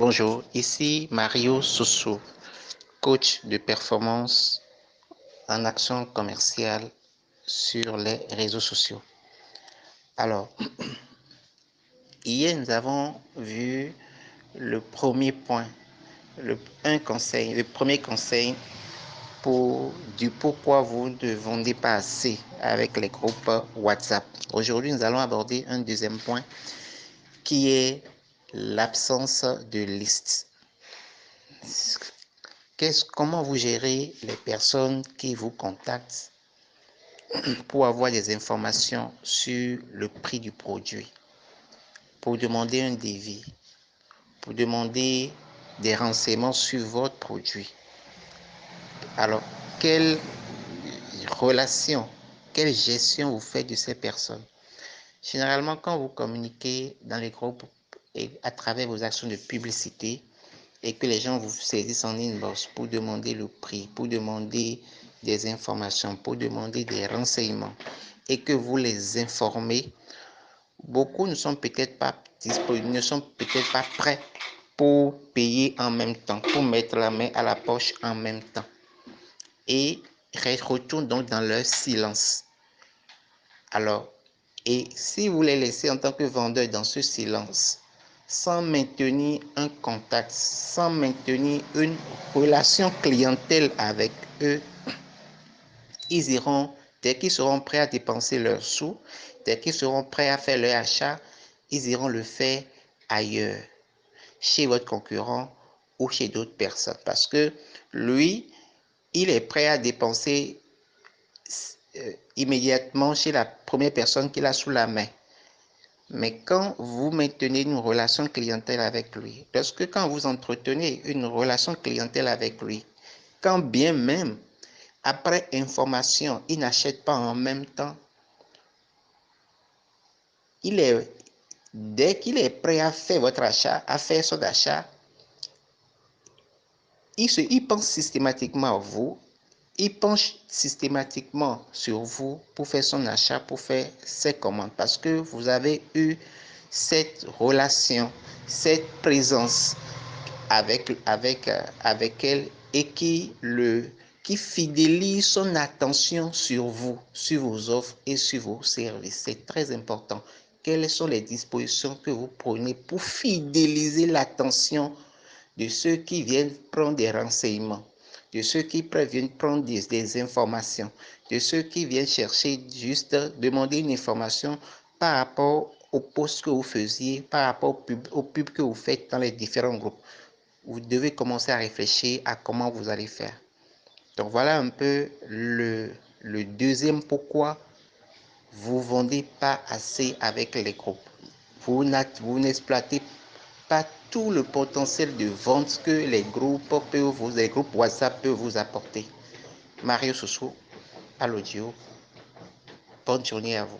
Bonjour, ici Mario Soussou, coach de performance en action commerciale sur les réseaux sociaux. Alors, hier nous avons vu le premier point, le premier conseil du pourquoi vous ne vendez pas assez avec les groupes WhatsApp. Aujourd'hui, nous allons aborder un deuxième point qui est l'absence de liste. Comment vous gérez les personnes qui vous contactent pour avoir des informations sur le prix du produit, pour demander un devis, pour demander des renseignements sur votre produit? Alors, quelle relation, quelle gestion vous faites de ces personnes? Généralement, quand vous communiquez dans les groupes et à travers vos actions de publicité, et que les gens vous saisissent en inbox pour demander le prix, pour demander des informations, pour demander des renseignements, et que vous les informez, beaucoup ne sont peut-être pas disponibles, ne sont peut-être pas prêts pour payer en même temps, pour mettre la main à la poche en même temps, et retournent donc dans leur silence. Alors, et si vous les laissez en tant que vendeur dans ce silence, sans maintenir un contact, sans maintenir une relation clientèle avec eux, ils iront, dès qu'ils seront prêts à dépenser leurs sous, dès qu'ils seront prêts à faire leur achat, ils iront le faire ailleurs, chez votre concurrent ou chez d'autres personnes. Parce que lui, il est prêt à dépenser immédiatement chez la première personne qu'il a sous la main. Mais quand vous maintenez une relation clientèle avec lui, quand vous entretenez une relation clientèle avec lui, quand bien même, après information, il n'achète pas en même temps, dès qu'il est prêt à faire votre achat, à faire son achat, il pense systématiquement à vous, il penche systématiquement sur vous pour faire son achat, pour faire ses commandes, parce que vous avez eu cette relation, cette présence avec elle, et qui fidélise son attention sur vous, sur vos offres et sur vos services. C'est très important. Quelles sont les dispositions que vous prenez pour fidéliser l'attention de ceux qui viennent prendre des renseignements, de ceux qui viennent prendre des informations, de ceux qui viennent chercher juste demander une information par rapport au post que vous faisiez, par rapport au pub que vous faites dans les différents groupes? Vous devez commencer à réfléchir à comment vous allez faire. Donc voilà un peu le deuxième pourquoi vous ne vendez pas assez avec les groupes. Vous n'exploitez pas tout le potentiel de vente que les groupes WhatsApp peuvent vous apporter. Mario Soussou, à l'audio. Bonne journée à vous.